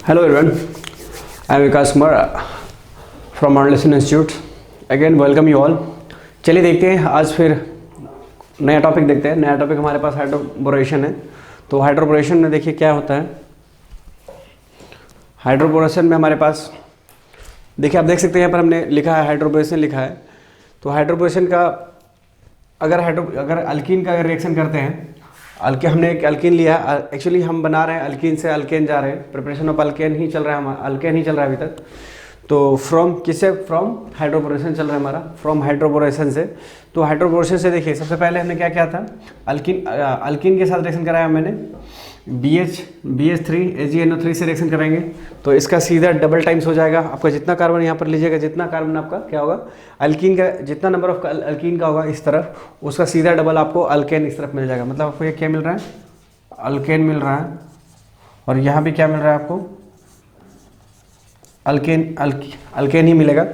Hello everyone, I am Vikas Kumar from Modulation Institute. Again welcome you all. चलिए देखते हैं आज फिर नया टॉपिक देखते हैं। नया टॉपिक हमारे पास हाइड्रोबोरेशन है। तो हाइड्रोबोरेशन में देखिए क्या होता है। हाइड्रोबोरेशन में हमारे पास देखिए आप देख सकते हैं यहाँ पर हमने लिखा है हाइड्रोबोरेशन लिखा है। तो हाइड्रोबोरेशन का अगर अल्कीन का रिएक्शन करते हैं, हमने एक अल्कीन लिया, एक्चुअली हम बना रहे हैं अल्कीन से अल्केन जा रहे हैं, प्रिपरेशन ऑफ अल्केन ही चल रहा है, हमारा अल्केन ही चल रहा है अभी तक। तो फ्रॉम हाइड्रोबोरेशन चल रहा है हमारा, फ्रॉम हाइड्रोबोरेशन से। तो हाइड्रोबोरेशन से देखिए सबसे पहले हमने क्या किया था, अल्कीन के साथ रिएक्शन कराया मैंने, BH3 AgNO3 से रिएक्शन कराएंगे। तो इसका सीधा डबल टाइम्स हो जाएगा। आपका जितना कार्बन यहाँ पर लीजिएगा, जितना कार्बन आपका क्या होगा, अल्कीन का जितना नंबर ऑफ अल्कीन का होगा इस तरफ, उसका सीधा डबल आपको अल्केन इस तरफ मिल जाएगा। मतलब आपको ये क्या मिल रहा है, अल्केन मिल रहा है। और यहाँ भी क्या मिल रहा है आपको, अल्केन ही मिलेगा।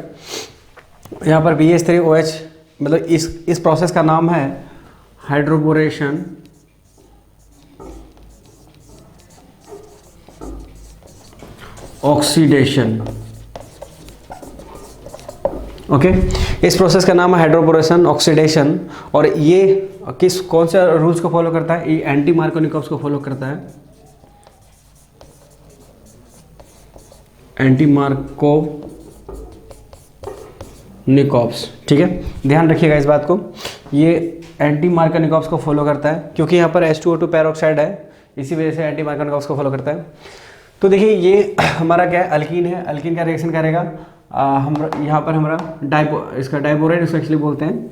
यहाँ पर BH3OH, मतलब इस प्रोसेस का नाम है हाइड्रोबोरेशन ऑक्सीडेशन। ओके, इस प्रोसेस का नाम है हाइड्रोबोरेशन ऑक्सीडेशन। और ये कौन सा रूल्स को फॉलो करता है, ये एंटी मार्कोनिकॉव्स को फॉलो करता है, एंटी मार्कोनिकॉव्स। ठीक है, ध्यान रखिएगा इस बात को, ये एंटी मार्कोनिकॉव्स को फॉलो करता है क्योंकि यहाँ पर H2O2 पैरोक्साइड है, इसी वजह से एंटी मार्कोनिकॉव्स को फॉलो करता है। तो देखिए ये हमारा क्या है, अल्कीन है, अल्कीन का रिएक्शन करेगा। हम यहाँ पर हमारा इसका डाइबोरेट इसको एक्चुअली बोलते हैं।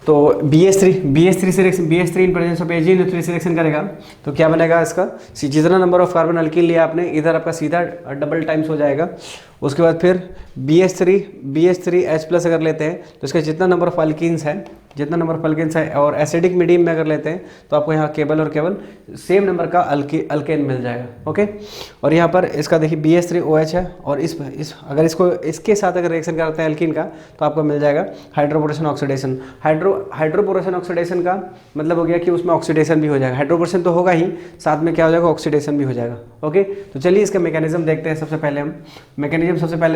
तो BH3 से reaction, BH3 in presence of AgNO3 से रिएक्शन करेगा। तो क्या बनेगा इसका, जितना नंबर ऑफ कार्बन अल्कीन लिया आपने, इधर आपका सीधा डबल टाइम्स हो जाएगा। उसके बाद फिर BH3H+ अगर लेते हैं तो इसका जितना नंबर ऑफ अल्कीन्स है और एसिडिक मीडियम में अगर लेते हैं तो आपको यहाँ केवल सेम नंबर का अल्केन मिल जाएगा। ओके, और यहाँ पर इसका देखिए BH3OH है, और अगर इसके साथ अगर रिएक्शन करते हैं अल्कीन का तो आपको मिल जाएगा हाइड्रोबोरेशन ऑक्सीडेशन। हाइड्रोबोरेशन ऑक्सीडेशन का मतलब हो गया कि उसमें ऑक्सीडेशन भी हो जाएगा। हाइड्रोबोरेशन तो होगा ही, साथ में क्या हो जाएगा, ऑक्सीडेशन भी हो जाएगा। ओके, तो चलिए इसका मैकेनिज्म देखते हैं। सबसे पहले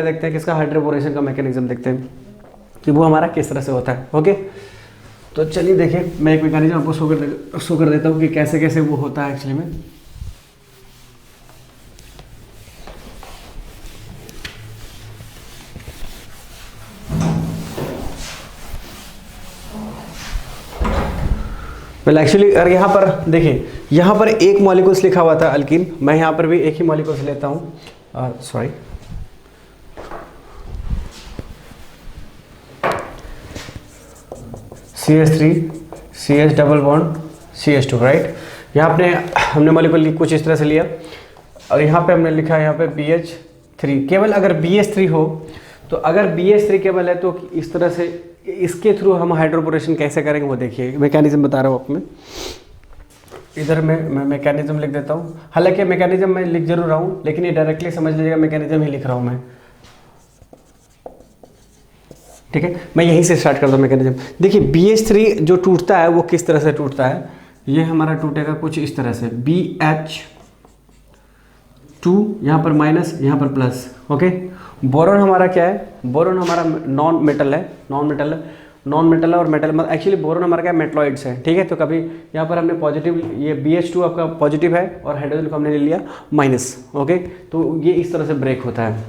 देखते हैं किसका, हाइड्रोबोरेशन का मैकेनिज्म देखते हैं कि वो हमारा किस तरह से होता है। ओके, तो चलिए देखिए मैं एक मैकेनिज्म आपको शो कर देता हूँ कि कैसे कैसे वो होता है एक्चुअली में। एक्चुअली अगर यहाँ पर देखिए, यहाँ पर एक मॉलिक्यूल्स लिखा हुआ था अल्कीन, मैं यहाँ पर भी एक ही मॉलिक्यूल्स लेता हूँ, sorry CH3 CH double bond CH2, right. यहाँ हमने मॉलिक्यूल कुछ इस तरह से लिया, और यहाँ पे हमने लिखा है यहाँ पे BH3। केवल अगर BH3 हो, तो अगर BH3 केवल है तो इस तरह से इसके थ्रू हम हाइड्रोबोरेशन कैसे करेंगे वो देखिए। मैकेनिज्म बता रहा हूँ आपको मैं, इधर मैं मैकेनिज्म लिख देता हूँ। हालांकि मैकेनिज्म मैं लिख जरूर रहा हूँ, लेकिन ये डायरेक्टली समझ लीजिएगा मैकेनिज्म ही लिख रहा हूँ मैं। ठीक है, मैं यहीं से स्टार्ट करता हूँ मैकेनिज्म। देखिए BH3 जो टूटता है वो किस तरह से टूटता है, ये हमारा टूटेगा कुछ इस तरह से, BH2 यहाँ पर माइनस, यहाँ पर प्लस। ओके, बोरॉन हमारा क्या है, बोरॉन हमारा नॉन मेटल है और मेटल, मतलब एक्चुअली बोरॉन हमारा क्या है, मेटलॉइड्स है। ठीक है, तो कभी यहाँ पर हमने पॉजिटिव, ये BH2 आपका पॉजिटिव है और हाइड्रोजन को हमने ले लिया माइनस। ओके, तो ये इस तरह से ब्रेक होता है,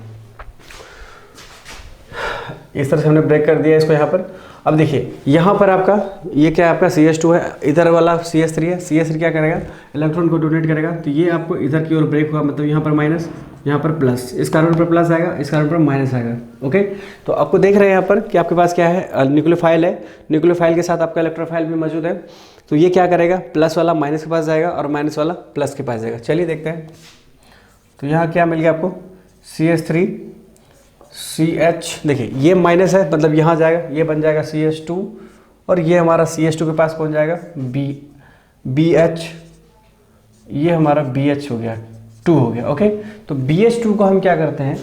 इस तरह से हमने ब्रेक कर दिया इसको यहाँ पर। अब देखिए यहाँ पर आपका ये क्या है, आपका CH2 है, इधर वाला CH3 है। CH3 क्या करेगा, इलेक्ट्रॉन को डोनेट करेगा, तो ये आपको इधर की ओर ब्रेक हुआ, मतलब यहाँ पर माइनस, यहाँ पर प्लस, इस कार्बन पर प्लस आएगा, इस कार्बन पर माइनस आएगा। ओके, तो आपको देख रहे हैं यहाँ पर कि आपके पास क्या है, न्यूक्लियोफाइल है, न्यूक्लियोफाइल के साथ आपका इलेक्ट्रोफाइल भी मौजूद है। तो ये क्या करेगा, प्लस वाला माइनस के पास जाएगा और माइनस वाला प्लस के पास जाएगा। चलिए देखते हैं। तो यहाँ क्या मिल गया आपको, CH3 CH, देखिए ये माइनस है, मतलब यहाँ जाएगा, ये बन जाएगा CH2, और ये हमारा CH2 के पास पहुँच जाएगा BH, ये हमारा BH हो गया, 2 हो गया। ओके, तो BH2 को हम क्या करते हैं,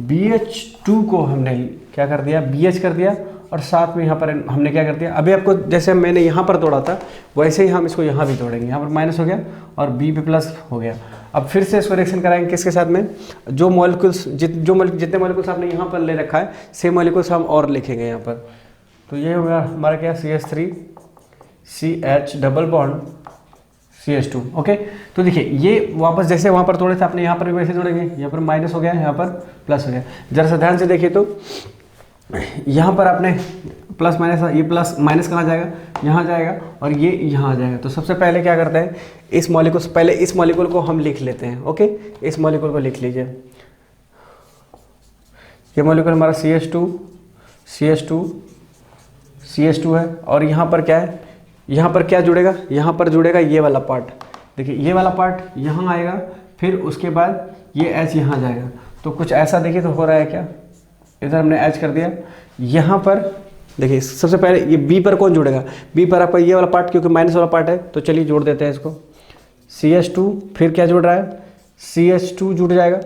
BH2 को हमने क्या कर दिया, BH कर दिया, और साथ में यहाँ पर हमने क्या कर दिया, अभी आपको जैसे मैंने यहाँ पर तोड़ा था वैसे ही हम इसको यहाँ भी तोड़ेंगे। यहाँ पर माइनस हो गया और B पे प्लस हो गया। अब फिर से इसको रिएक्शन कराएंगे किसके साथ में, जो मॉलिक्यूल्स जितने मॉलिक्यूल्स आपने यहाँ पर ले रखा है सेम मॉलिक्यूल्स हम और लिखेंगे यहाँ पर। तो ये होगा हमारा क्या, CH3 CH double bond CH2। Okay, तो देखिए ये वापस जैसे वहाँ पर तोड़े थे आपने यहाँ पर भी वैसे जोड़ेंगे, यहाँ पर माइनस हो गया, यहाँ पर प्लस हो गया। जरा सा ध्यान से देखिए तो यहाँ पर आपने प्लस माइनस, ये प्लस माइनस कहाँ जाएगा, यहाँ जाएगा, और ये यहाँ आ जाएगा। तो सबसे पहले क्या करते हैं, इस मॉलिक्यूल को हम लिख लेते हैं। ओके, इस मॉलिक्यूल को लिख लीजिए। ये मॉलिक्यूल हमारा CH2 है, और यहाँ पर क्या है, यहाँ पर क्या जुड़ेगा, यहाँ पर जुड़ेगा ये वाला पार्ट। देखिए ये वाला पार्ट यहाँ आएगा, फिर उसके बाद ये H यहाँ जाएगा। तो कुछ ऐसा देखिए तो हो रहा है क्या, इधर हमने H कर दिया। यहाँ पर देखिए सबसे पहले ये B पर कौन जुड़ेगा, B पर आपका ये वाला पार्ट, क्योंकि माइनस वाला पार्ट है, तो चलिए जोड़ देते हैं इसको। CH2 फिर क्या जुड़ रहा है, CH2 जुड़ जाएगा,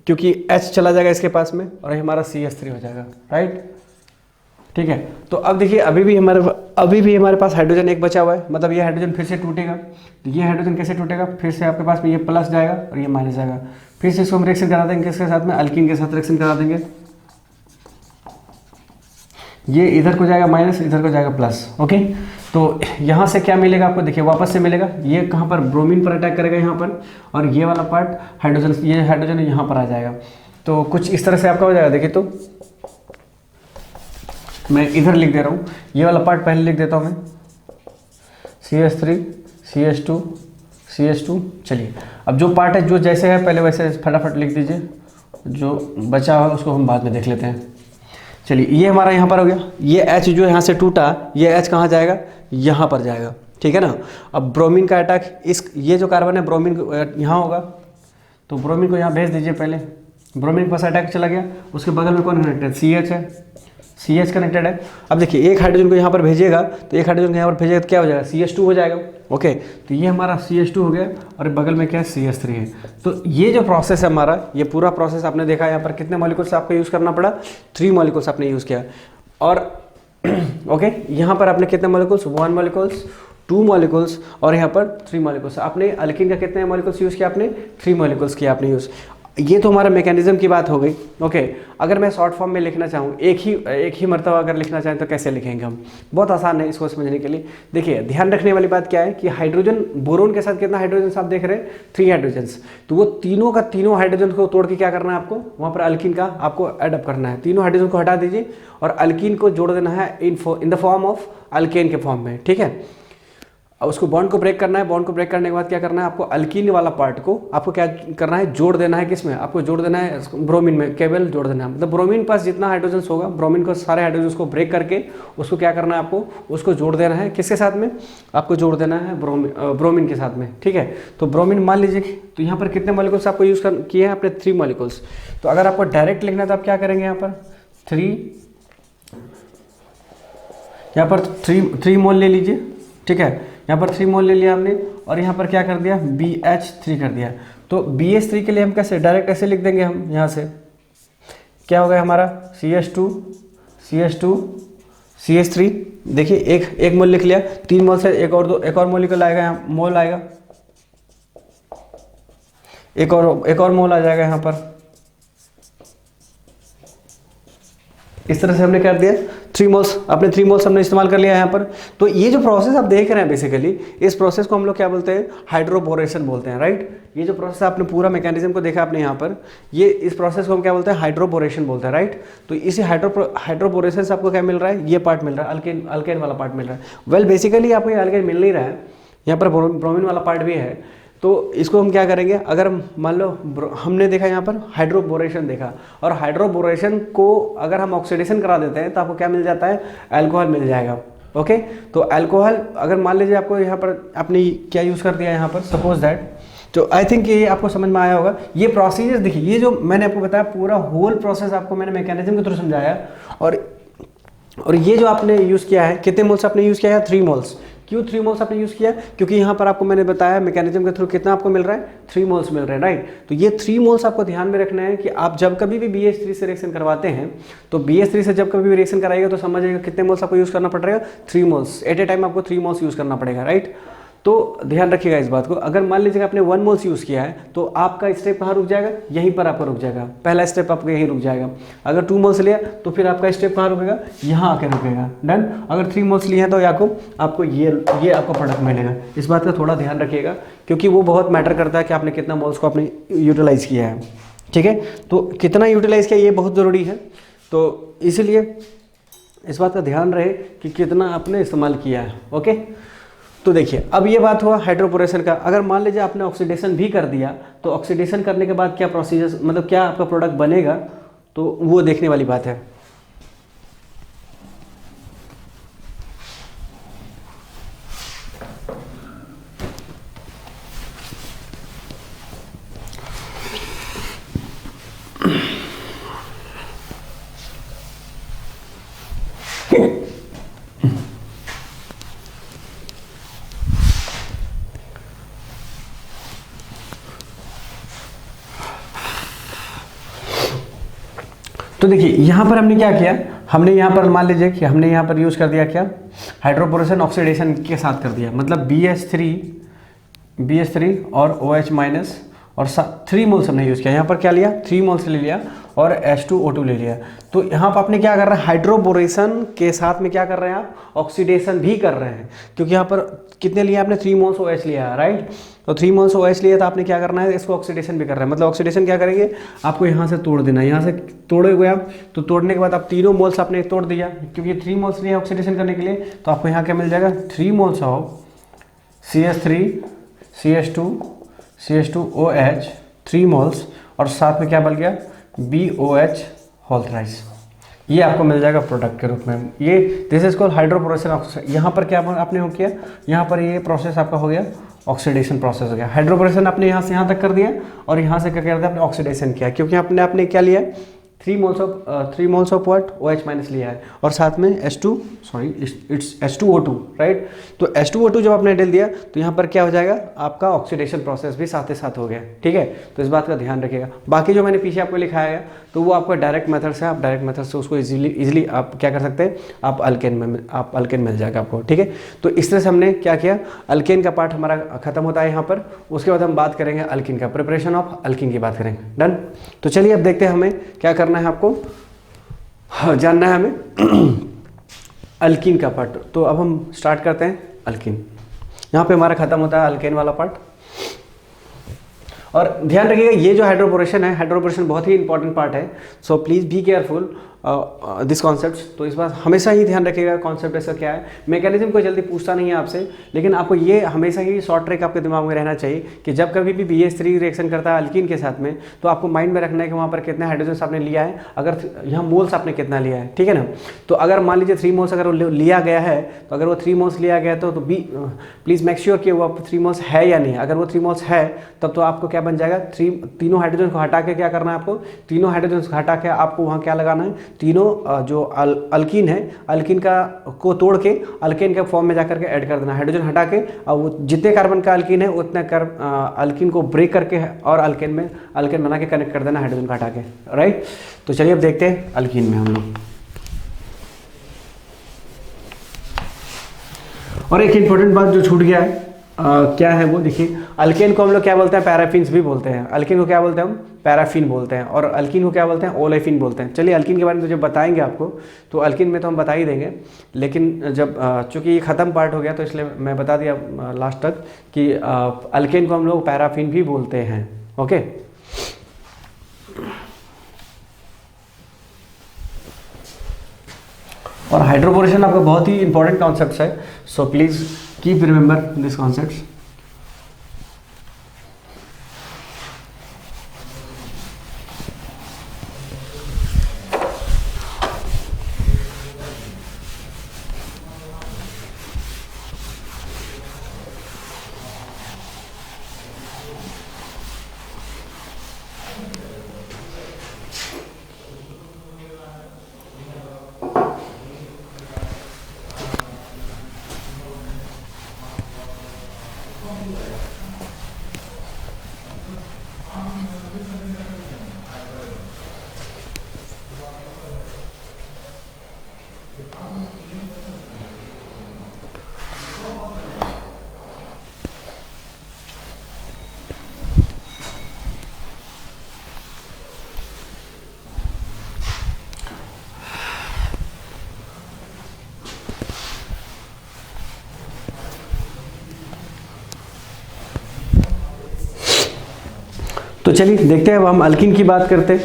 क्योंकि H चला जाएगा इसके पास में, और ये हमारा CH3 हो जाएगा। राइट, ठीक है। तो अब देखिए अभी भी हमारे पास हाइड्रोजन एक बचा हुआ है, मतलब ये हाइड्रोजन फिर से टूटेगा। तो ये हाइड्रोजन कैसे टूटेगा, फिर से आपके पास में ये प्लस जाएगा और ये माइनस जाएगा। फिर से इसको हम रिएक्शन करा देंगे किसके साथ में, अल्कीन के साथ रिएक्शन करा देंगे। ये इधर को जाएगा माइनस, इधर को जाएगा प्लस। ओके, तो यहाँ से क्या मिलेगा आपको, देखिए वापस से मिलेगा, ये कहाँ पर ब्रोमीन पर अटैक करेगा यहाँ पर, और ये वाला पार्ट हाइड्रोजन, ये हाइड्रोजन यहाँ पर आ जाएगा। तो कुछ इस तरह से आपका हो जाएगा। देखिए तो मैं इधर लिख दे रहा हूँ, ये वाला पार्ट पहले लिख देता हूँ मैं, CH3 CH2। चलिए अब जो पार्ट है जो जैसे है पहले वैसे फटाफट लिख दीजिए, जो बचा हुआ उसको हम बाद में देख लेते हैं। चलिए ये हमारा यहाँ पर हो गया, ये H जो यहाँ से टूटा, ये H कहाँ जाएगा, यहाँ पर जाएगा। ठीक है ना। अब ब्रोमीन का अटैक, ये जो कार्बन है ब्रोमीन यहाँ होगा, तो ब्रोमीन को यहाँ भेज दीजिए। पहले ब्रोमीन के पास अटैक चला गया, उसके बगल में कौन कनेक्टेड, CH है, CH कनेक्टेड है। अब देखिए एक हाइड्रोजन को यहाँ पर भेजिएगा, तो एक हाइड्रोजन को यहाँ पर भेजिएगा तो क्या हो जाएगा, CH2 हो जाएगा। ओके, तो ये हमारा CH2 हो गया, और बगल में क्या है, CH3 है। तो ये जो प्रोसेस है हमारा, ये पूरा प्रोसेस आपने देखा, यहाँ पर कितने मॉलिक्यूल्स आपको यूज़ करना पड़ा, 3 मॉलिक्यूल्स आपने यूज़ किया। और ओके, यहाँ पर आपने कितने मॉलिक्यूल्स, 1 मॉलिक्यूल्स, 2 मॉलिक्यूल्स, और यहाँ पर 3 मॉलिक्यूल्स। आपने अल्कीन का कितने मॉलिक्यूल्स यूज़ किया, आपने 3 मॉलिक्यूल्स किया आपने यूज़। ये तो हमारा मैकेनिज्म की बात हो गई। ओके, अगर मैं शॉर्ट फॉर्म में लिखना चाहूँ, एक ही मरतबा अगर लिखना चाहें तो कैसे लिखेंगे हम, बहुत आसान है इसको समझने के लिए। देखिए ध्यान रखने वाली बात क्या है कि हाइड्रोजन, बोरोन के साथ कितना हाइड्रोजन आप देख रहे हैं, 3 हाइड्रोजन्स। तो वो तीनों का तीनों हाइड्रोजन को तोड़ के क्या करना है आपको, वहाँ पर अल्कीन का आपको एडअप करना है। तीनों हाइड्रोजन को हटा दीजिए और अल्कीन को जोड़ देना है in the form of alkane के फॉर्म में। ठीक है, अब उसको बॉन्ड को ब्रेक करना है। बॉन्ड को ब्रेक करने के बाद क्या करना है, आपको अल्कीन वाला पार्ट को आपको क्या करना है, जोड़ देना है। किसमें, आपको जोड़ देना है ब्रोमीन में, केवल जोड़ देना है। मतलब ब्रोमीन पास जितना हाइड्रोजन होगा, ब्रोमीन को सारे हाइड्रोजन को ब्रेक करके उसको क्या करना है, आपको उसको जोड़ देना है। किसके साथ में, आपको जोड़ देना है ब्रोमीन के साथ में। ठीक है, तो ब्रोमीन मान लीजिए, तो यहाँ पर कितने मॉलिक्यूल्स आपको यूज़ किए हैं आपने, 3 मॉलिक्यूल्स। तो अगर आपको डायरेक्ट लिखना है तो आप क्या करेंगे, यहाँ पर 3 मोल ले लीजिए। ठीक है, यहाँ पर 3 मोल ले लिया हमने, और यहाँ पर क्या कर दिया, BH3 कर दिया। तो BH3 के लिए हम कैसे, डायरेक्ट ऐसे लिख देंगे हम। यहाँ से क्या हो गया हमारा, CH2 CH3। देखिए एक मोल लिख लिया, 3 मोल से एक और मोलिक्यूल आएगा, यहाँ मोल आएगा, एक और मोल आ जाएगा यहाँ पर। इस तरह से हमने कर दिया 3 मोल्स, अपने 3 मोल्स हमने इस्तेमाल कर लिया यहाँ पर। तो ये जो प्रोसेस आप देख रहे हैं बेसिकली, इस प्रोसेस को हम लोग क्या बोलते हैं, हाइड्रोबोरेशन बोलते हैं। राइट, ये जो प्रोसेस आपने पूरा मैकेनिज्म को देखा आपने यहाँ पर, ये इस प्रोसेस को हम क्या बोलते हैं, हाइड्रोबोरेशन बोलते हैं। राइट, तो इसी हाइड्रोबोरेशन से आपको क्या मिल रहा है, ये पार्ट मिल रहा है, अल्केन वाला पार्ट मिल रहा है। वेल बेसिकली आपको ये अल्केन मिल नहीं रहा है, यहाँ पर ब्रोमीन वाला पार्ट भी है। तो इसको हम क्या करेंगे, अगर मान लो हमने देखा यहाँ पर हाइड्रोबोरेशन देखा, और हाइड्रोबोरेशन को अगर हम ऑक्सीडेशन करा देते हैं तो आपको क्या मिल जाता है, अल्कोहल मिल जाएगा। ओके, तो अल्कोहल अगर मान लीजिए आपको यहाँ पर आपने क्या यूज़ कर दिया यहाँ पर, सपोज दैट, तो आई थिंक ये आपको समझ में आया होगा। ये प्रोसीजर देखिए, ये जो मैंने आपको बताया पूरा होल प्रोसेस आपको मैंने मैकेनिज्म के थ्रू समझाया। और ये जो आपने यूज़ किया है, कितने मोल्स आपने यूज़ किया है, 3 मोल्स। क्यों 3 मोल्स आपने यूज़ किया, क्योंकि यहाँ पर आपको मैंने बताया मैकेनिज्म के थ्रू कितना आपको मिल रहा है, 3 मोल्स मिल रहे हैं। राइट, तो ये 3 मोल्स आपको ध्यान में रखना है कि आप जब कभी भी BH3 से रिएक्शन करवाते हैं, तो BH3 से जब कभी भी रिएक्शन कराइएगा तो समझिएगा कितने मोल्स आपको यूज़ करना पड़ रहेगा, 3 मोल्स एट ए टाइम आपको 3 मोल्स यूज़ करना पड़ेगा। राइट, तो ध्यान रखिएगा इस बात को, अगर मान लीजिएगा आपने 1 मोल्स यूज़ किया है तो आपका स्टेप कहाँ रुक जाएगा, यहीं पर आपका रुक जाएगा, पहला स्टेप आपका यहीं रुक जाएगा। अगर 2 मोल्स लिया तो फिर आपका स्टेप कहाँ रुकेगा, यहाँ आके रुकेगा। डन। अगर 3 मोल्स लिए हैं तो आपको ये आपको प्रोडक्ट मिलेगा। इस बात का थोड़ा ध्यान रखिएगा क्योंकि वो बहुत मैटर करता है कि आपने कितना मोल्स को आपने यूटिलाइज़ किया है। ठीक है, तो कितना यूटिलाइज़ किया ये बहुत ज़रूरी है, तो इसीलिए इस बात का ध्यान रहे कि कितना आपने इस्तेमाल किया है। ओके, तो देखिए अब ये बात हुआ हाइड्रोपोरेशन का। अगर मान लीजिए आपने ऑक्सीडेशन भी कर दिया तो ऑक्सीडेशन करने के बाद क्या प्रोसीजर, मतलब क्या आपका प्रोडक्ट बनेगा, तो वो देखने वाली बात है। तो देखिए यहाँ पर हमने क्या किया, हमने यहाँ पर मान लीजिए कि हमने यहाँ पर यूज़ कर दिया क्या, हाइड्रोपोरेशन ऑक्सीडेशन के साथ कर दिया, मतलब BH3 और OH माइनस और 3 मोल्स हमने यूज़ किया। यहाँ पर क्या लिया, 3 मोल्स ले लिया और H2O2 ले लिया। तो यहाँ पर आपने क्या कर रहे हैं, हाइड्रोपोरेशन के साथ में क्या कर रहे हैं आप, ऑक्सीडेशन भी कर रहे हैं, क्योंकि यहाँ पर कितने लिया आपने, 3 मोल्स OH लिया है, राइट। तो 3 मोल्स OH लिया तो आपने क्या करना है, इसको ऑक्सीडेशन भी कर रहे हैं। मतलब ऑक्सीडेशन क्या करेंगे, आपको यहाँ से तोड़ देना है, यहाँ से तोड़े हुए आप, तो तोड़ने के बाद आप तीनों मोल्स आपने तोड़ दिया, क्योंकि 3 मोल्स लिया ऑक्सीडेशन करने के लिए, तो आपको यहाँ क्या मिल जाएगा, 3 moles of CH3 CH2OH 3 moles और साथ में क्या बन गया, BOH होल थ्राइस। ये आपको मिल जाएगा प्रोडक्ट के रूप में। ये दिस इज कॉल्ड हाइड्रोपोरेशन। यहाँ पर क्या आपने हो किया, यहाँ पर ये प्रोसेस आपका हो गया, ऑक्सीडेशन प्रोसेस हो गया। हाइड्रोपोरेशन आपने यहाँ से यहाँ तक कर दिया और यहाँ से क्या कर दिया आपने, ऑक्सीडेशन किया, क्योंकि आपने क्या लिया, 3 moles of what, OH minus लिया है और साथ में H2O2, राइट। तो H2O2 जब आपने डाल दिया तो यहाँ पर क्या हो जाएगा, आपका ऑक्सीडेशन प्रोसेस भी साथ ही साथ हो गया। ठीक है, तो इस बात का ध्यान रखिएगा। बाकी जो मैंने पीछे आपको लिखाया है तो वो आपका डायरेक्ट मेथड से, आप डायरेक्ट मेथड से उसको इजीली आप क्या कर सकते हैं, आप अल्केन मिल जाएगा आपको। ठीक है, तो इस तरह से हमने क्या किया, अल्केन का पार्ट हमारा खत्म होता है यहाँ पर। उसके बाद हम बात करेंगे अल्किन का, प्रिपरेशन ऑफ अल्किन की बात करेंगे। डन। तो चलिए अब देखते हैं हमें क्या करना है, आपको जानना है हमें अल्किन का पार्ट। तो अब हम स्टार्ट करते हैं अल्किन। यहाँ पे हमारा खत्म होता है अल्केन वाला पार्ट। और ध्यान रखिएगा ये जो हाइड्रोपोरेशन है, हाइड्रोपोरेशन बहुत ही इंपॉर्टेंट पार्ट है। So please be careful this concept. तो इस बात हमेशा ही ध्यान रखिएगा कॉन्सेप्ट ऐसा क्या है। मैकेनिज्म कोई जल्दी पूछता नहीं है आपसे, लेकिन आपको ये हमेशा ही शॉर्ट ट्रिक आपके दिमाग में रहना चाहिए कि जब कभी भी BH3 रिएक्शन करता है अल्कीन के साथ में, तो आपको माइंड में रखना है कि वहाँ पर कितने हाइड्रोजन आपने लिया है, अगर यहाँ मोल्स आपने कितना लिया है। ठीक है ना। तो अगर मान लीजिए 3 मोल्स अगर लिया गया है, तो अगर वो 3 मोल्स लिया गया है तो प्लीज़ मेक श्योर कि वो 3 मोल्स है या नहीं। अगर वो 3 मोल्स है तब तो आपको क्या बन जाएगा, तीनों हाइड्रोजन को हटा के क्या करना है आपको, तीनों हाइड्रोजन को हटा के आपको वहाँ क्या लगाना है, तीनों जो अल्कीन है, अल्कीन का को तोड़ के अल्केन के फॉर्म में जाकर के ऐड कर देना, हाइड्रोजन हटा के। और वो जितने कार्बन का अल्कीन है उतने अल्कीन को ब्रेक करके और अल्केन बना के कनेक्ट कर देना हाइड्रोजन का हटा के, राइट। तो चलिए अब देखते हैं अल्कीन में हम लोग। और एक इंपॉर्टेंट बात जो छूट गया है, क्या है वो देखिए, अल्केन को हम लोग क्या बोलते हैं, पैराफिन्स भी बोलते हैं। अल्केन को क्या बोलते हैं हम, पैराफिन बोलते हैं। और अल्कीन को क्या बोलते हैं, ओलेफिन बोलते हैं। चलिए अल्कीन के बारे में तो जब बताएंगे आपको, तो अल्कीन में तो हम बता ही देंगे, लेकिन जब चूंकि ये ख़त्म पार्ट हो गया तो इसलिए मैं बता दिया लास्ट तक कि अल्केन को हम लोग पैराफिन भी बोलते हैं। ओके, और हाइड्रोपोरेशन आपका बहुत ही इंपॉर्टेंट कॉन्सेप्ट है। So please keep remember this concept. तो चलिए देखते हैं, अब हम अल्कीन की बात करते हैं।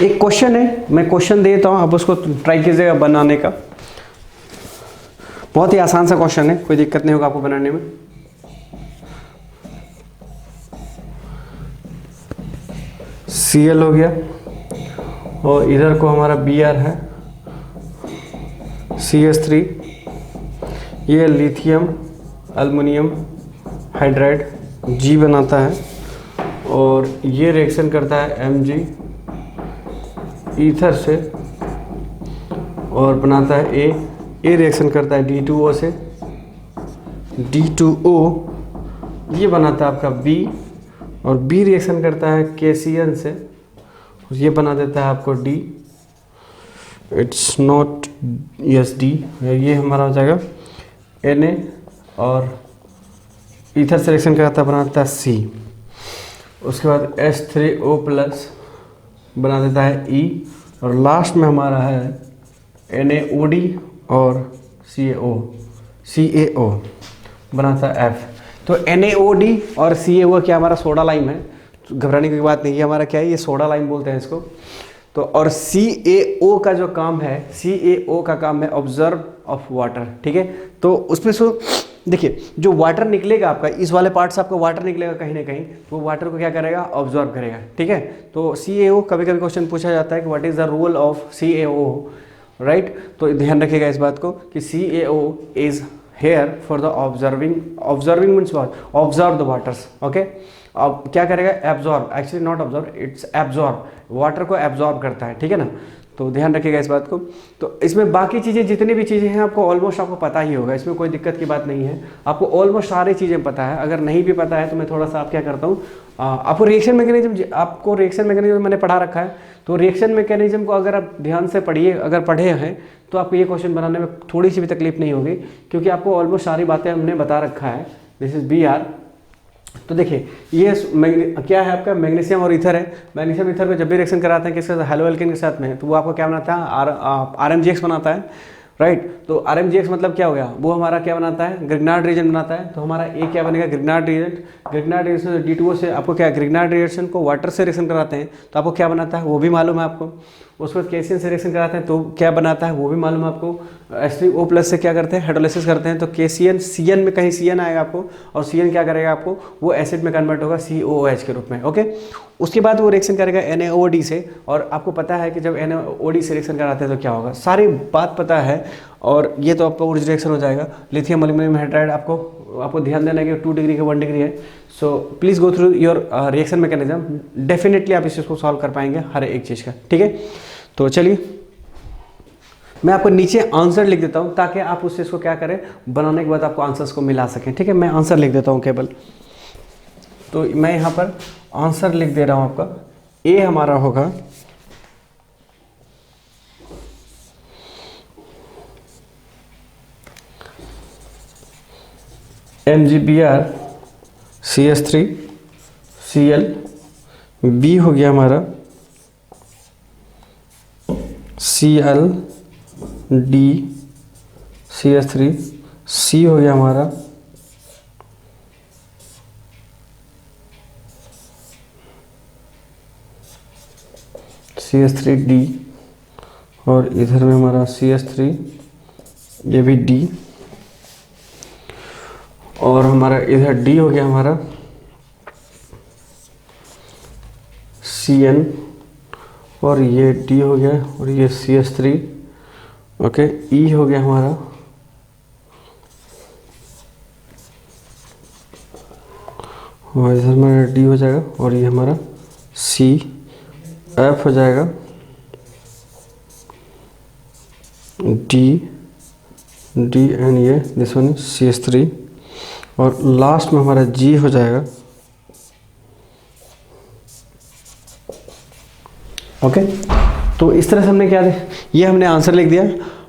एक क्वेश्चन है, मैं क्वेश्चन देता हूँ, आप उसको ट्राई कीजिएगा बनाने का। बहुत ही आसान सा क्वेश्चन है, कोई दिक्कत नहीं होगा आपको बनाने में। Cl हो गया और इधर को हमारा Br है, CH3, ये लिथियम एल्युमिनियम हाइड्राइड G बनाता है और ये रिएक्शन करता है Mg ईथर से और बनाता है A रिएक्शन करता है D2O से, D2O ये बनाता है आपका B और B रिएक्शन करता है KCN से, ये बना देता है आपको D, it's not yes D, ये हमारा हो जाएगा Na और ईथर से रिएक्शन करता है बनाता है C। उसके बाद H3O प्लस बना देता है E और लास्ट में हमारा है NaOD और CaO बनाता है F। तो NaOD और CaO क्या हमारा सोडा लाइम है, घबराने की बात नहीं है, हमारा क्या है, ये सोडा लाइम बोलते हैं इसको। तो और CaO का जो काम है, CaO का काम है ऑब्जर्व ऑफ वाटर, ठीक है। तो उसमें सो देखिए, जो वाटर निकलेगा आपका, इस वाले पार्ट से आपका वाटर निकलेगा कहीं ना कहीं, तो वो वाटर को क्या करेगा, ऑब्जर्व करेगा, ठीक है। तो CaO कभी कभी क्वेश्चन पूछा जाता है कि what is the role of CaO, right. तो ध्यान रखिएगा इस बात को कि CaO is here for the observing means what, observe the waters, okay. अब क्या करेगा, absorb, actually not observe, it's absorb, water को एब्जॉर्ब करता है, ठीक है ना। तो ध्यान रखिएगा इस बात को। तो इसमें बाकी चीज़ें, जितनी भी चीज़ें हैं आपको ऑलमोस्ट आपको पता ही होगा, इसमें कोई दिक्कत की बात नहीं है, आपको ऑलमोस्ट सारी चीज़ें पता है। अगर नहीं भी पता है तो मैं थोड़ा सा आप क्या करता हूँ, आपको रिएक्शन मैकेनिज्म मैंने पढ़ा रखा है, तो रिएक्शन मैकेनिज्म को अगर आप ध्यान से पढ़िए, अगर पढ़े हैं तो आपको ये क्वेश्चन बनाने में थोड़ी सी भी तकलीफ नहीं होगी, क्योंकि आपको ऑलमोस्ट सारी बातें हमने बता रखा है। This is Br। तो देखिए ये क्या है आपका, मैग्नीशियम और ईथर है। मैग्नीशियम ईथर को जब भी रिएक्शन कराते हैं किसके साथ, हेलो एल्केन के साथ में, तो वो आपको क्या बनाता है, RMGX बनाता है, राइट। तो RMGX मतलब क्या हो गया, वो हमारा क्या बनाता है, ग्रिग्नार्ड रिएजेंट बनाता है। तो हमारा A क्या बनेगा, Grignard reagent. Grignard reagent D2O से आपको क्या, ग्रिग्नार्ड रिएक्शन को वाटर से रिएक्शन कराते हैं तो आपको क्या बनाता है, वो भी मालूम है आपको। उसके बाद KCN से रिएक्शन कराते हैं तो क्या बनाता है, वो भी मालूम है आपको। H3O प्लस से क्या करते हैं, हाइड्रोलाइसिस करते हैं तो KCN, CN में कहीं CN आएगा आपको, और CN क्या करेगा आपको, वो एसिड में कन्वर्ट होगा COOH के रूप में, ओके। उसके बाद वो रिएक्शन करेगा NaOD से, और आपको पता है कि जब NaOD से रिएक्शन कराते हैं तो क्या होगा, सारी बात पता है। और ये तो आपका ओरिजिन रिएक्शन हो जाएगा। लिथियम एल्युमिनियम हाइड्राइड आपको ध्यान देना है कि 2 डिग्री का 1 डिग्री है। So please go through your reaction mechanism, definitely आप इस चीज़ को सॉल्व कर पाएंगे हर एक चीज़ का, ठीक है। तो चलिए मैं आपको नीचे आंसर लिख देता हूँ ताकि आप उस चीज़ को क्या करें, बनाने के बाद आपको आंसर्स को मिला सकें, ठीक है। मैं आंसर लिख देता हूँ केवल, तो मैं यहाँ पर आंसर लिख दे रहा हूँ आपका। ए हमारा होगा MgBr CH3 Cl, बी हो गया हमारा Cl D CH3, C हो गया हमारा CH3D, और इधर में हमारा CH3, ये भी D, और हमारा इधर D हो गया हमारा CN, और ये D हो गया, और ये CH3, ओके। E हो गया हमारा, और इधर हमारा D हो जाएगा, और ये हमारा C, F हो जाएगा D एंड ये दिस वन CH3, और लास्ट में हमारा G हो जाएगा, ओके। तो इस तरह से हमने क्या ये हमने आंसर लिख दिया।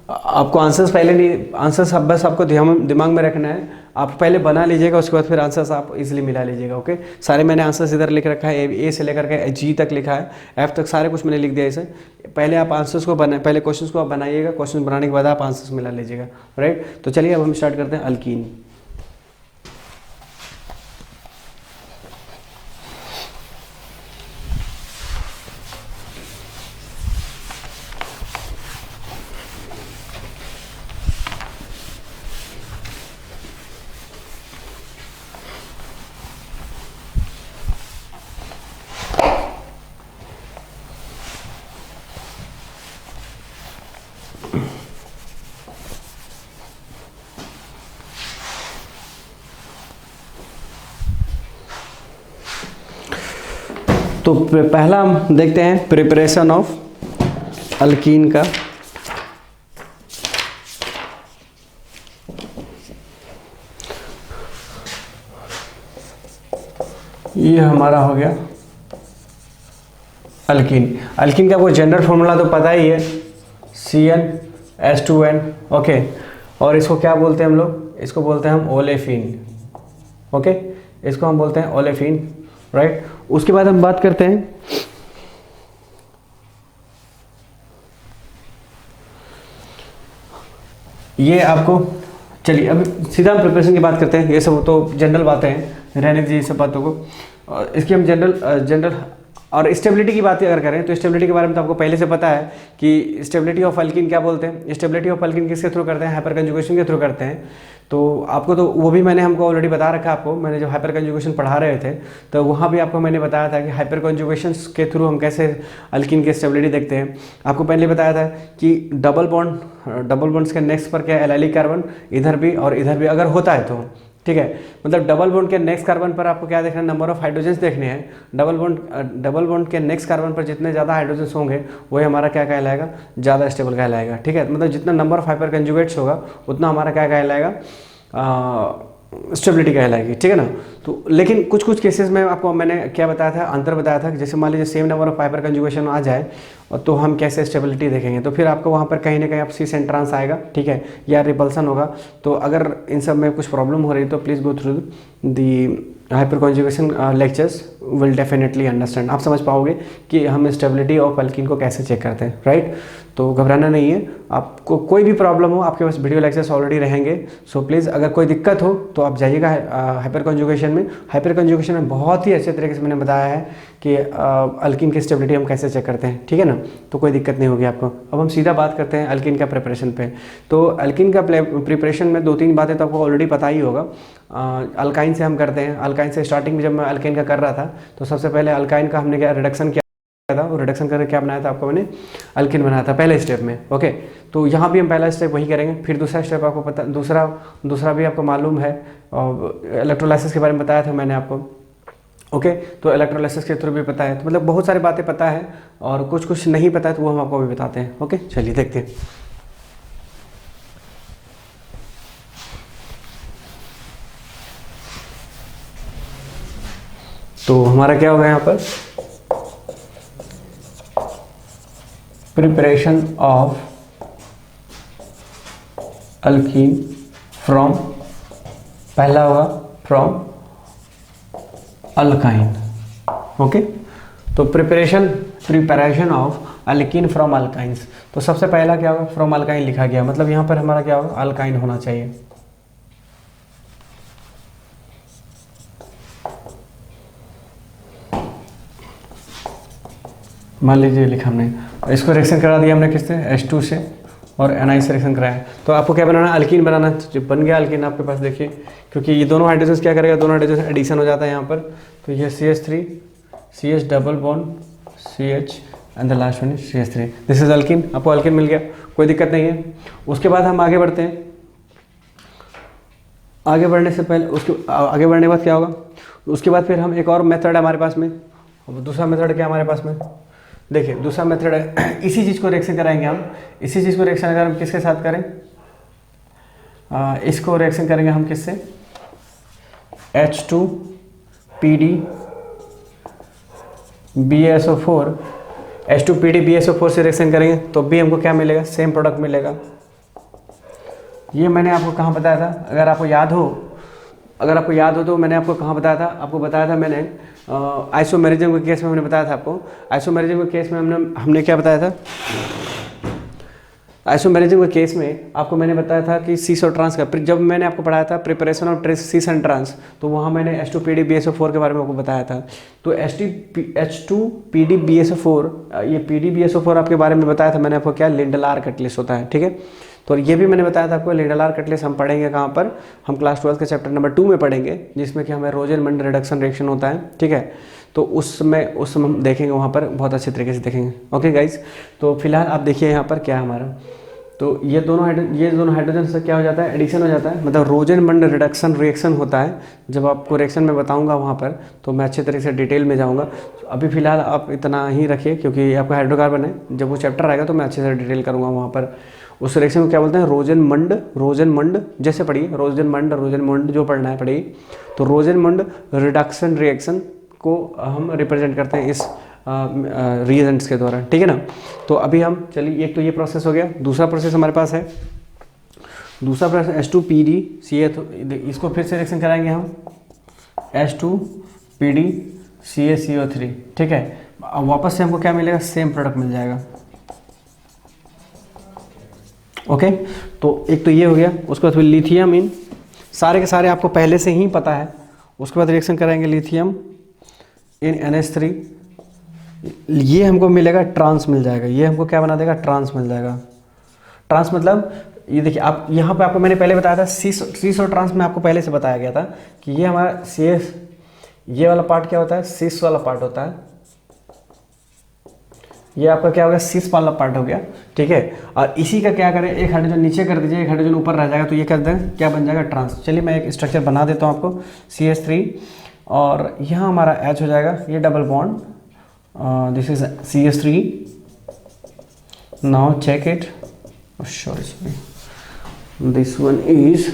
आपको आंसर्स पहले नहीं, आंसर्स बस आपको दिमाग में रखना है, आप पहले बना लीजिएगा, उसके बाद फिर आंसर्स आप इजीली मिला लीजिएगा, ओके। सारे मैंने आंसर्स इधर लिख रखा है, ए से लेकर के G तक लिखा है, F तक सारे कुछ मैंने लिख दिया इसे। पहले आप आंसर्स को पहले क्वेश्चंस को आप बनाइएगा, क्वेश्चन बनाने के बाद आप आंसर्स मिला लीजिएगा, राइट। तो चलिए अब हम स्टार्ट करते हैं अल्कीन। तो पहला हम देखते हैं प्रिपरेशन ऑफ अल्कीन का। ये हमारा हो गया अल्कीन। अल्कीन का कोई जनरल फॉर्मूला तो पता ही है, CnH2n, ओके। और इसको क्या बोलते हैं हम लोग, इसको बोलते हैं हम ओलेफिन, ओके, इसको हम बोलते हैं ओलेफिन, राइट। उसके बाद हम बात करते हैं ये आपको, चलिए अब सीधा हम प्रिपरेशन की बात करते हैं। ये सब तो जनरल बातें हैं, रहने दीजिए सब बातों को। और इसकी हम जनरल और स्टेबिलिटी की बात अगर करें तो स्टेबिलिटी के बारे में तो आपको पहले से पता है कि स्टेबिलिटी ऑफ अल्कीन क्या बोलते हैं। स्टेबिलिटी ऑफ अल्कीन किसके थ्रू करते हैं, हाइपर कंजुगेशन के थ्रू करते हैं। तो आपको तो वो भी मैंने हमको ऑलरेडी बता रखा है, आपको मैंने जब हाइपर कंजुगेशन पढ़ा रहे थे तो वहाँ भी आपको मैंने बताया था कि हाइपर कंजुगेशन के थ्रू हम कैसे अल्कीन की स्टेबिलिटी देखते हैं। आपको पहले बताया था कि डबल बॉन्ड्स के नेक्स्ट पर क्या है, एलाइलिक कार्बन, इधर भी और इधर भी अगर होता है तो ठीक है, मतलब डबल बॉन्ड के नेक्स्ट कार्बन पर आपको क्या देखना है, नंबर ऑफ हाइड्रोजन्स देखने हैं। डबल बॉन्ड के नेक्स्ट कार्बन पर जितने ज़्यादा हाइड्रोजन्स होंगे वही हमारा क्या कहलाएगा, ज़्यादा स्टेबल कहलाएगा, ठीक है। मतलब जितना नंबर ऑफ हाइपर कंजुगेट्स होगा उतना हमारा क्या कहलाएगा, स्टेबिलिटी कहलाएगी, ठीक है ना। तो लेकिन कुछ कुछ केसेस में आपको मैंने क्या बताया था, अंतर बताया था कि जैसे मान लीजिए same number of hyper conjugation आ जाए तो हम कैसे स्टेबिलिटी देखेंगे। तो फिर आपको वहाँ पर कहीं ना कहीं आप सी सेंट्रांस आएगा, ठीक है, या रिपल्सन होगा। तो अगर इन सब में कुछ प्रॉब्लम हो रही है तो please go through the hyper conjugation lectures, will definitely understand. आप समझ पाओगे कि हम स्टेबिलिटी ऑफ अल्कीन को कैसे चेक करते हैं, राइट। तो घबराना नहीं है, आपको कोई भी प्रॉब्लम हो आपके पास वीडियो लेक्चर्स ऑलरेडी रहेंगे। सो प्लीज़ अगर कोई दिक्कत हो तो आप जाइएगा हाइपर कंजुगेशन में। हाइपर कंजुगेशन में बहुत ही अच्छे तरीके से मैंने बताया है कि अल्कीन की स्टेबिलिटी हम कैसे चेक करते हैं, ठीक है ना। तो कोई दिक्कत नहीं होगी आपको। अब हम सीधा बात करते हैं अल्कीन का प्रिपरेशन पे। तो अल्कीन का प्रिपरेशन में 2-3 बातें तो आपको ऑलरेडी पता ही होगा। अल्काइन से हम करते हैं। अल्काइन से स्टार्टिंग में जब मैं अल्कीन का कर रहा था तो सबसे पहले अल्काइन का हमने क्या रिडक्शन किया था, और रिडक्शन करके क्या बनाया था, आपको मैंने अल्कीन बनाया था पहले स्टेप में, ओके। तो यहाँ भी हम पहला स्टेप वही करेंगे। फिर दूसरा स्टेप आपको पता, दूसरा भी आपको मालूम है, और इलेक्ट्रोलाइसिस के बारे में बताया था मैंने आपको, ओके। तो इलेक्ट्रोलाइसिस के थ्रू भी पता है। तो मतलब बहुत सारी बातें पता है और कुछ कुछ नहीं पता है तो वो हम आपको भी बताते हैं, ओके। चलिए देखते हैं। तो हमारा क्या होगा यहाँ पर, प्रिपरेशन ऑफ अल्कीन फ्रॉम, पहला होगा फ्रॉम अल्काइन, ओके। तो preparation of alkyne from alkynes. तो सबसे पहला क्या होगा, फ्रॉम अल्काइन लिखा गया, मतलब यहाँ पर हमारा क्या होगा, अल्काइन होना चाहिए। मान लीजिए लिखा हमने, इसको रिएक्शन करा दिया हमने किससे, H2 से, और NI से रिएक्शन कराया। तो आपको क्या बनाना, अल्कीन बनाना। जो बन गया अल्कीन आपके पास, देखिए, क्योंकि ये दोनों हाइड्रोजन क्या करेगा, दोनों हाइड्रोजन एडिशन हो जाता है यहाँ पर। तो ये CH3, CH double bond CH and the last one is CH3, this is alkyne. आपको अल्कीन मिल गया, कोई दिक्कत नहीं है। उसके बाद हम आगे बढ़ते हैं। आगे बढ़ने से पहले, उसके आगे बढ़ने के बाद क्या होगा, उसके बाद फिर हम एक और मेथड है हमारे पास में। दूसरा मेथड क्या हमारे पास में, देखिए दूसरा मेथड है, इसी चीज़ को रिएक्शन कराएंगे हम। इसी चीज़ को रिएक्शन अगर हम किसके साथ करें, इसको रिएक्शन करेंगे हम किससे, H2PD BSO4, H2PD BSO4 से रिएक्शन करेंगे तो भी हमको क्या मिलेगा, सेम प्रोडक्ट मिलेगा। ये मैंने आपको कहाँ बताया था, अगर आपको याद हो तो मैंने आपको कहाँ बताया था, आपको बताया था मैंने आइसोमेरिज्म के केस में हमने बताया था आपको। आइसोमेरिज्म के केस में हमने क्या बताया था, आइसोमेरिज्म के केस में आपको मैंने बताया था कि सीस और ट्रांस का, जब मैंने आपको पढ़ाया था preparation of cis and trans, तो वहाँ मैंने H2PD BSO4 के बारे में आपको बताया था। तो H2PD BSO4, ये PD BSO4 आपके बारे में बताया था मैंने आपको, क्या लिंडलार कैटलिस्ट होता है, ठीक है। तो ये भी मैंने बताया था आपको, लिंडलार कैटलिस्ट हम पढ़ेंगे कहाँ पर, हम क्लास 12 के चैप्टर नंबर 2 में पढ़ेंगे, जिसमें कि हमें रोजेनमंड रिडक्शन रिएक्शन होता है, ठीक है। तो उसमें हम देखेंगे, वहाँ पर बहुत अच्छे तरीके से देखेंगे, ओके गाइज। तो फिलहाल आप देखिए यहाँ पर क्या हमारा, तो ये दोनों हाइड्रोजन से क्या हो जाता है, एडिशन हो जाता है, मतलब रोजेनमंड रिडक्शन रिएक्शन होता है। जब आपको रिएक्शन में बताऊंगा वहाँ पर तो मैं अच्छे तरीके से डिटेल में जाऊँगा। अभी फ़िलहाल आप इतना ही रखिए क्योंकि ये आपका हाइड्रोकार्बन है, जब वो चैप्टर आएगा तो मैं अच्छे से डिटेल करूँगा वहाँ पर। उस रिएक्शन को क्या बोलते हैं, रोजेनमंड जैसे पढ़िए, रोजेनमंड जो पढ़ना है पढ़िए। तो रोजेनमंड रिडक्शन रिएक्शन को हम रिप्रेजेंट करते हैं इस रिएजेंट्स के द्वारा, ठीक है ना। तो अभी हम चलिए, एक तो ये प्रोसेस हो गया। दूसरा प्रोसेस हमारे पास है, दूसरा प्रोसेस H2PD इसको फिर से रिएक्शन कराएंगे हम, H2PD CaCO3, ठीक है। अब वापस से हमको क्या मिलेगा, सेम प्रोडक्ट मिल जाएगा। ओके, तो एक तो ये हो गया। उसके बाद फिर लिथियम इन, सारे के सारे आपको पहले से ही पता है। उसके बाद रिएक्शन करेंगे लिथियम इन NH3, ये हमको मिलेगा ट्रांस मिल जाएगा। ये हमको क्या बना देगा, ट्रांस मिल जाएगा। ट्रांस मतलब ये देखिए, आप यहाँ पे आपको मैंने पहले बताया था सिस और ट्रांस में आपको पहले से बताया गया था कि ये हमारा CS, ये वाला पार्ट क्या होता है, सिस वाला पार्ट होता है। ये आपका क्या हो गया, सिस वाला पार्ट हो गया, ठीक है। और इसी का क्या करें, एक हाइड्रोजन नीचे कर दीजिए, एक हाइड्रोजन ऊपर रह जाएगा, तो ये कर दें क्या बन जाएगा, ट्रांस। चलिए मैं एक स्ट्रक्चर बना देता हूँ आपको, CH3 और यहाँ हमारा H हो जाएगा, ये double bond, this is CH3. Now check it. Oh, sorry. This one is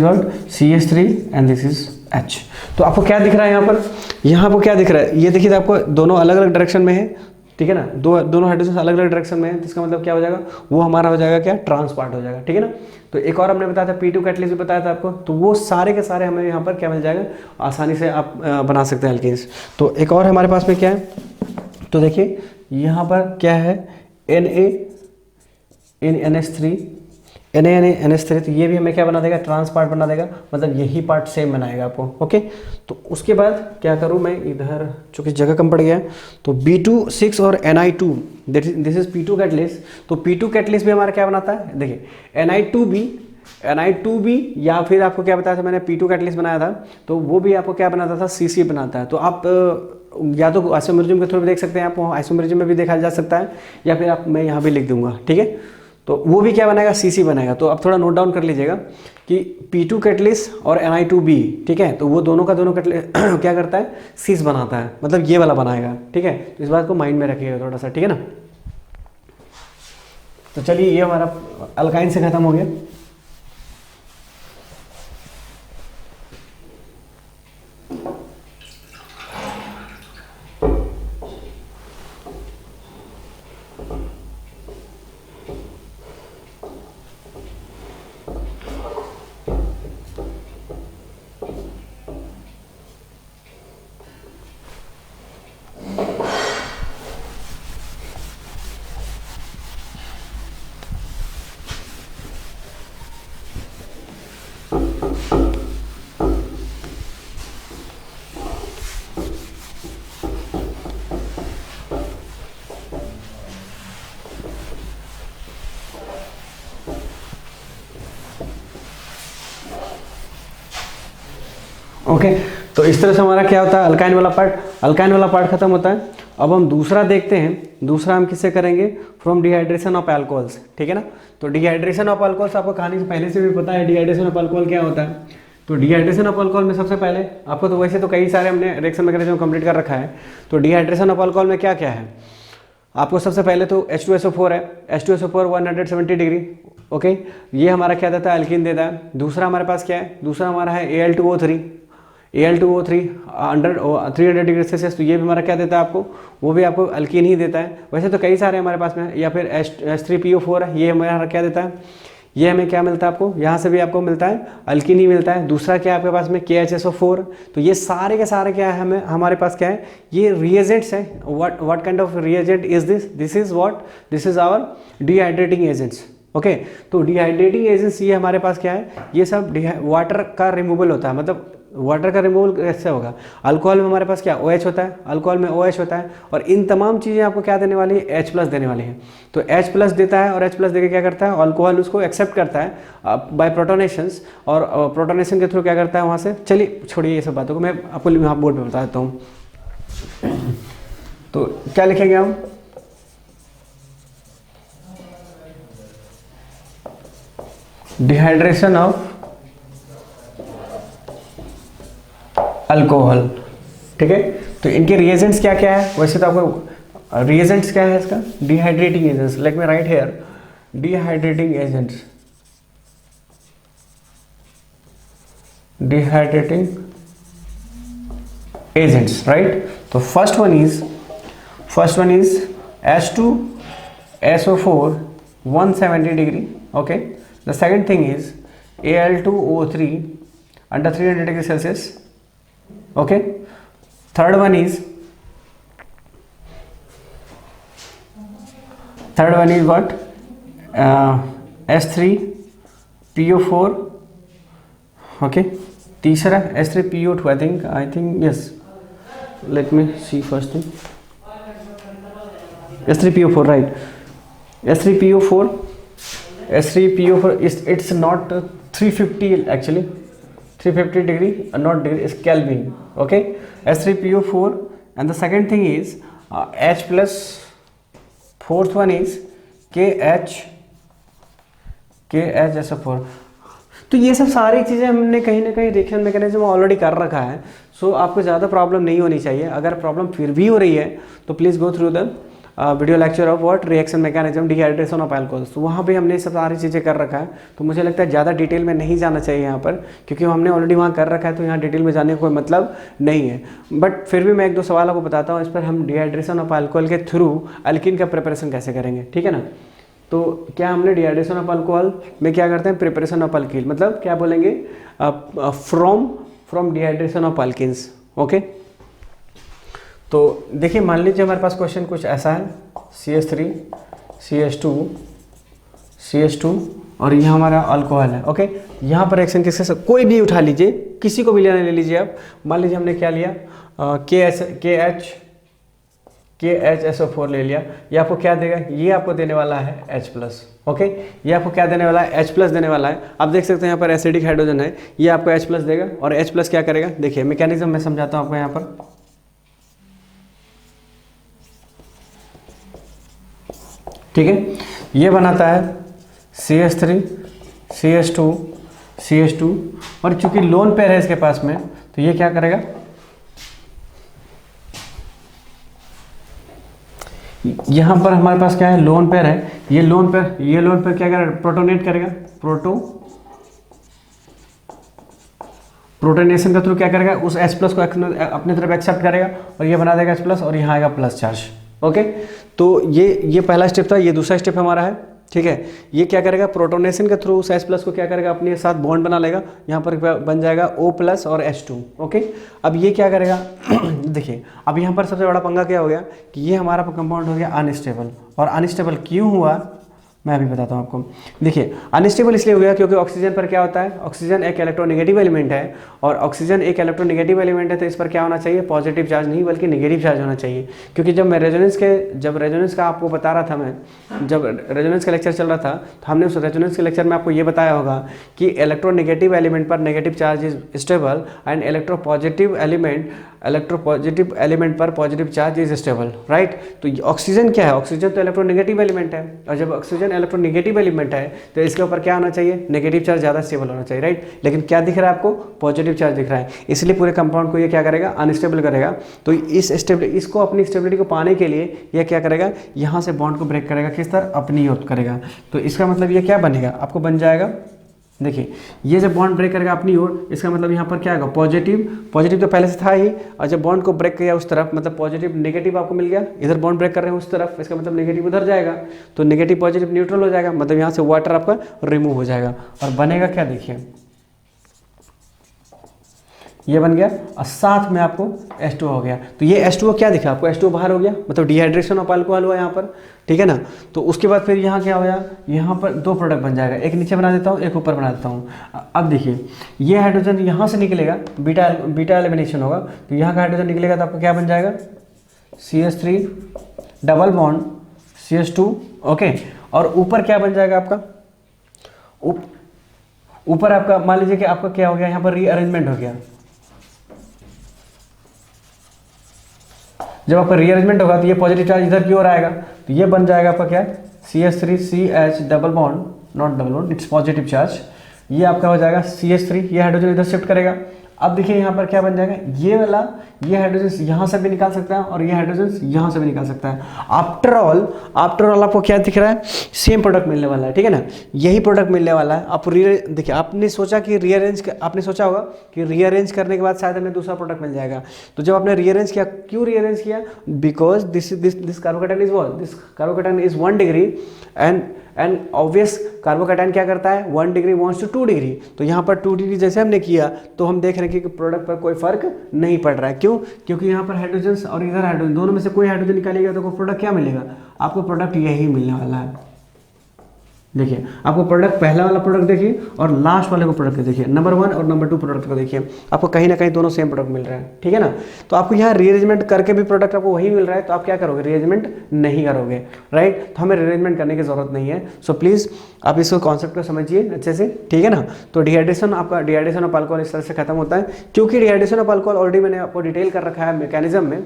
what, CH3 and this is H. तो आपको क्या दिख रहा है यहाँ पर, यहाँ पर क्या दिख रहा है, ये देखिए आपको दोनों अलग अलग डायरेक्शन में है, ठीक है ना। दोनों हाइड्रोजन अलग अलग डायरेक्शन में है, इसका मतलब क्या हो जाएगा, वो हमारा हो जाएगा क्या, ट्रांस पार्ट हो जाएगा, ठीक है ना। तो एक और हमने बताया था P2 कैटलिस्ट भी बताया था आपको, तो वो सारे के सारे हमें यहाँ पर क्या मिल जाएगा, आसानी से आप बना सकते हैं एल्केन्स। तो एक और हमारे पास में क्या है, तो देखिए यहाँ पर क्या है, Na इन NH3, तो ये भी हमें क्या बना देगा, ट्रांस पार्ट बना देगा, मतलब यही पार्ट सेम बनाएगा आपको। ओके, तो उसके बाद क्या करूँ मैं, इधर चूँकि जगह कम पड़ गया है, तो B2 और Ni2, this is P2 catalyst. तो P2 कैटलिस्ट भी हमारा क्या बनाता है, देखिए Ni2B या फिर आपको क्या बताया था मैंने, P2 कैटलिस्ट बनाया था, तो वो भी आपको क्या बनाता था, CC बनाता है। तो आप या तो आइसोमेरिज्म के थ्रू भी देख सकते हैं, आप आइसोमेरिज्म में भी देखा जा सकता है, या फिर आप मैं यहाँ भी लिख दूंगा, ठीक है। तो वो भी क्या बनाएगा, CC बनाएगा। तो आप थोड़ा नोट डाउन कर लीजिएगा कि P2 कैटलिस्ट और Ni2B, ठीक है, तो वो दोनों का दोनों कैटलिस्ट क्या करता है, सीस बनाता है, मतलब ये वाला बनाएगा, ठीक है। तो इस बात को माइंड में रखिएगा थोड़ा सा, ठीक है ना। तो चलिए, ये हमारा अल्काइन से खत्म हो गया। ओके, तो इस तरह से हमारा क्या होता है, अल्काइन वाला पार्ट खत्म होता है। अब हम दूसरा देखते हैं, दूसरा हम किससे करेंगे, फ्रॉम डिहाइड्रेशन ऑफ अल्कोहल्स, ठीक है ना। तो डिहाइड्रेशन ऑफ अल्कोहल्स आपको कहानी से पहले से भी पता है, डिहाइड्रेशन ऑफ अल्कोहल क्या होता है। तो डिहाइड्रेशन ऑफ अल्कोहल में सबसे पहले आपको, तो वैसे तो कई सारे हमने रिएक्शन मैकेनिज्म कंप्लीट कर रखा है। तो डिहाइड्रेशन ऑफ अल्कोहल में क्या क्या है, आपको सबसे पहले तो H2SO4 है, H2SO4 170 डिग्री, ओके, ये हमारा क्या देता है, एल्कीन देता है। दूसरा हमारे पास क्या है, दूसरा हमारा है Al2O3 अंडर 300 डिग्री सेल्सियस, तो ये भी हमारा क्या देता है आपको, वो भी आपको अल्कीन ही देता है। वैसे तो कई सारे हमारे पास में, या फिर H3PO4 है, ये हमारा क्या देता है, ये हमें क्या मिलता है आपको, यहाँ से भी आपको मिलता है अल्कीन ही मिलता है। दूसरा क्या है आपके पास में, KHSO4। तो ये सारे के सारे क्या है, हमें हमारे पास क्या है, ये रिएजेंट्स हैं। What kind of reagent is this is our dehydrating agents. Okay, तो डिहाइड्रेटिंग एजेंट्स ये हमारे पास क्या है, ये सब वाटर का रिमूवल होता है, मतलब वाटर का रिमूवल कैसे होगा, अल्कोहल में हमारे पास क्या OH होता है, अल्कोहल में OH होता है, और इन तमाम चीज़ें आपको क्या देने वाली है, H+ देने वाली है। तो H+ देता है, और H+ देके क्या करता है, अल्कोहल उसको एक्सेप्ट करता है बाय प्रोटोनेशंस, और प्रोटोनेशन के थ्रू क्या करता है वहाँ से, चलिए छोड़िए ये सब बातों को, मैं आपको यहाँ बोर्ड पे बता देता हूँ। तो क्या लिखेंगे हम, डिहाइड्रेशन ऑफ अल्कोहल। ठीक है, तो इनके रिएजेंट्स क्या क्या है, वैसे तो आपको रिएजेंट्स क्या है इसका, dehydrating agents, let me write here dehydrating agents, dehydrating agents, right. तो first one is H2SO4 170 degree, okay. The second thing is Al2O3 under 300 degree Celsius, okay. Third one is what, H3PO4, okay. तीसरा H3PO2, I think yes, let me see first thing, H3PO4, right. H3PO4 is, it's not 350 actually, 350 degree, not degree, is Kelvin, okay. H3PO4, and the second thing is H plus, fourth one is KHSO4। तो ये सब सारी चीज़ें हमने कहीं ना कहीं reaction mechanism already कर रखा है, सो आपको ज़्यादा प्रॉब्लम नहीं होनी चाहिए। अगर प्रॉब्लम फिर भी हो रही है तो please go through the video lecture of what reaction mechanism dehydration of alcohols, तो वहाँ पे हमने सब सारी चीज़ें कर रखा है। तो मुझे लगता है ज़्यादा डिटेल में नहीं जाना चाहिए यहाँ पर, क्योंकि हमने ऑलरेडी वहाँ कर रखा है, तो यहाँ डिटेल में जाने का कोई मतलब नहीं है। बट फिर भी मैं एक दो सवाल आपको बताता हूँ, इस पर हम डिहाइड्रेशन ऑफ अल्कोहल के थ्रू अल्किन का प्रिपरेशन कैसे करेंगे, ठीक है ना। तो क्या हमने डिहाइड्रेशन ऑफ अल्कोहल में क्या करते हैं, प्रिपरेशन ऑफ अल्किल, मतलब क्या बोलेंगे, from dehydration of alkenes, okay. तो देखिए, मान लीजिए हमारे पास क्वेश्चन कुछ ऐसा है, CH3 CH2 और यहाँ हमारा अल्कोहल है, ओके। यहाँ पर रिएक्शन किसके साथ, कोई भी उठा लीजिए, किसी को भी ले लीजिए आप। मान लीजिए हमने क्या लिया, KHSO4 ले लिया, ये आपको क्या देगा, ये आपको देने वाला है H+, ओके। ये आपको क्या देने वाला है, H+ देने वाला है। आप देख सकते हैं यहाँ पर एसिडिक हाइड्रोजन है, ये आपको H+ देगा, और H+ क्या करेगा, देखिए मैकेनिज्म मैं समझाता हूँ आपको यहाँ पर। ठीक है, ये बनाता है CH3 CH2 और चूंकि लोन पेयर है इसके पास में, तो ये क्या करेगा, यहां पर हमारे पास क्या है, लोन पेयर है, ये लोन पेयर क्या करेगा, प्रोटोनेट करेगा, प्रोटोनेशन के थ्रू क्या करेगा, उस H+ को अपनी तरफ एक्सेप्ट करेगा और ये बना देगा H+, और यहाँ आएगा प्लस चार्ज, ओके। तो ये पहला स्टेप था, ये दूसरा स्टेप हमारा है, ठीक है। ये क्या करेगा, प्रोटोनेशन के थ्रू उस H+ को क्या करेगा, अपने साथ बॉन्ड बना लेगा, यहाँ पर बन जाएगा O+ और H2, ओके। अब ये क्या करेगा देखिए, अब यहाँ पर सबसे बड़ा पंगा क्या हो गया कि ये हमारा कंपाउंड हो गया अनस्टेबल, और अनस्टेबल क्यों हुआ मैं अभी बताता हूँ आपको। देखिए, अनस्टेबल इसलिए हो गया क्योंकि ऑक्सीजन पर क्या होता है, ऑक्सीजन एक इलेक्ट्रोनेगेटिव एलिमेंट है, और ऑक्सीजन एक इलेक्ट्रोनेगेटिव एलिमेंट है, तो इस पर क्या होना चाहिए, पॉजिटिव चार्ज नहीं बल्कि नेगेटिव चार्ज होना चाहिए। क्योंकि जब रेजोनेंस का आपको बता रहा था, मैं जब रेजोनेंस का लेक्चर चल रहा था, तो हमने उस रेजोनेंस के लेक्चर में आपको ये बताया होगा कि इलेक्ट्रोनेगेटिव एलिमेंट पर negative charge is stable, and electropositive element पर positive charge is stable, right. तो ऑक्सीजन क्या है, ऑक्सीजन तो इलेक्ट्रोनेगेटिव एलिमेंट है, और जब ऑक्सीजन इलेक्ट्रोनेगेटिव एलिमेंट है तो इसके ऊपर क्या होना चाहिए, नेगेटिव चार्ज ज़्यादा स्टेबल होना चाहिए, राइट। लेकिन क्या दिख रहा है आपको, पॉजिटिव चार्ज दिख रहा है, इसलिए पूरे कंपाउंड को ये क्या करेगा, अनस्टेबल करेगा। तो इसको अपनी स्टेबिलिटी को पाने के लिए ये क्या करेगा, यहाँ से बॉन्ड को ब्रेक करेगा, किस तरह, अपनी ओर करेगा। तो इसका मतलब ये क्या बनेगा, आपको बन जाएगा, देखिए ये जब बॉन्ड ब्रेक करेगा अपनी ओर, इसका मतलब यहाँ पर क्या आएगा, पॉजिटिव तो पहले से था ही, और जब बॉन्ड को ब्रेक किया उस तरफ, मतलब पॉजिटिव नेगेटिव आपको मिल गया, इधर बॉन्ड ब्रेक कर रहे हैं उस तरफ, इसका मतलब नेगेटिव उधर जाएगा, तो नेगेटिव पॉजिटिव न्यूट्रल हो जाएगा, मतलब यहाँ से वाटर आपका रिमूव हो जाएगा, और बनेगा क्या, देखिए ये बन गया, और साथ में आपको H2 हो गया। तो ये H2 क्या दिखा आपको, H2 बाहर हो गया, मतलब डिहाइड्रेशन ऑफ अल्कोहल हुआ यहाँ पर, ठीक है ना। तो उसके बाद फिर यहाँ क्या होया, यहाँ पर दो प्रोडक्ट बन जाएगा, एक नीचे बना देता हूँ, एक ऊपर बना देता हूँ। अब देखिए, ये हाइड्रोजन यहाँ से निकलेगा, बीटा एलिमिनेशन होगा, तो यहाँ का हाइड्रोजन निकलेगा तो आपका क्या बन जाएगा, CH3 double bond CH2, okay. और ऊपर क्या बन जाएगा आपका, ऊपर आपका मान लीजिए कि आपका क्या हो गया, यहाँ पर रीअरेंजमेंट हो गया, जब आपका रीअरेंजमेंट होगा तो ये पॉजिटिव चार्ज इधर की ओर आएगा, तो ये बन जाएगा आपका क्या, CH3CH double bond, not double bond, it's positive charge. ये आपका हो जाएगा CH3, ये हाइड्रोजन इधर शिफ्ट करेगा। अब देखिए यहाँ पर क्या बन जाएगा, ये वाला, ये हाइड्रोजन यहाँ से भी निकाल सकता है और ये हाइड्रोजन यहाँ से भी निकाल सकता है। आफ्टर ऑल आपको क्या दिख रहा है, सेम प्रोडक्ट मिलने वाला है, ठीक है ना, यही प्रोडक्ट मिलने वाला है। आप देखिए आपने सोचा कि आपने सोचा होगा कि रीअरेंज करने के बाद शायद हमें दूसरा प्रोडक्ट मिल जाएगा। तो जब आपने रीअरेंज किया, क्यों रीअरेंज किया, because this carbocation is what, this carbocation is 1 degree and obvious carbocation क्या करता है, 1 डिग्री वॉन्ट्स टू 2 डिग्री। तो यहाँ पर 2 डिग्री जैसे हमने किया तो हम देख रहे हैं कि प्रोडक्ट पर कोई फर्क नहीं पड़ रहा है। क्यों, क्योंकि यहाँ पर हाइड्रोजन और इधर हाइड्रोजन, दोनों में से कोई हाइड्रोजन निकालिएगा तो प्रोडक्ट क्या मिलेगा, आपको प्रोडक्ट यही मिलने वाला है। देखिए आपको प्रोडक्ट, पहला वाला प्रोडक्ट देखिए और लास्ट वाले को प्रोडक्ट देखिए, नंबर 1 और नंबर 2 प्रोडक्ट को देखिए, आपको कहीं ना कहीं दोनों सेम प्रोडक्ट मिल रहा है, ठीक है ना। तो आपको यहाँ रीअरेंजमेंट करके भी प्रोडक्ट आपको वही मिल रहा है, तो आप क्या करोगे, रीअरेंजमेंट नहीं करोगे, राइट। तो हमें रीअरेंजमेंट करने की जरूरत नहीं है। सो प्लीज़ आप इसको कॉन्सेप्ट को समझिए अच्छे से, ठीक है ना। तो डिहाइड्रेशन, आपका डिहाइड्रेशन ऑफ अल्कोहल इस तरह से खत्म होता है, क्योंकि डिहाइड्रेशन ऑफ अल्कोहल ऑलरेडी मैंने आपको डिटेल कर रखा है मैकेनिज्म में,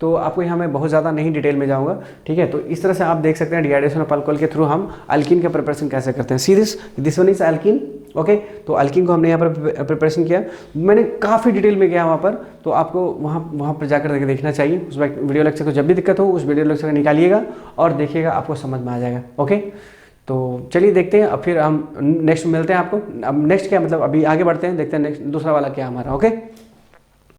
तो आपको यहाँ मैं बहुत ज़्यादा नहीं डिटेल में जाऊँगा, ठीक है। तो इस तरह से आप देख सकते हैं डिहाइड्रेशन ऑफ अल्कोहल के थ्रू हम अल्कीन का प्रिपरेशन कैसे करते हैं। See this one is alkyne, okay. तो अल्कीन को हमने यहाँ पर प्रिपरेशन किया, मैंने काफ़ी डिटेल में गया वहाँ पर, तो आपको वहाँ पर जाकर देखना चाहिए उस वीडियो लेक्चर को। जब भी दिक्कत हो उस वीडियो लेक्चर को निकालिएगा और देखिएगा, आपको समझ में आ जाएगा, ओके। तो चलिए देखते हैं, अब फिर हम नेक्स्ट मिलते हैं आपको। अब नेक्स्ट क्या मतलब, अभी आगे बढ़ते हैं, देखते हैं नेक्स्ट दूसरा वाला क्या हमारा, ओके।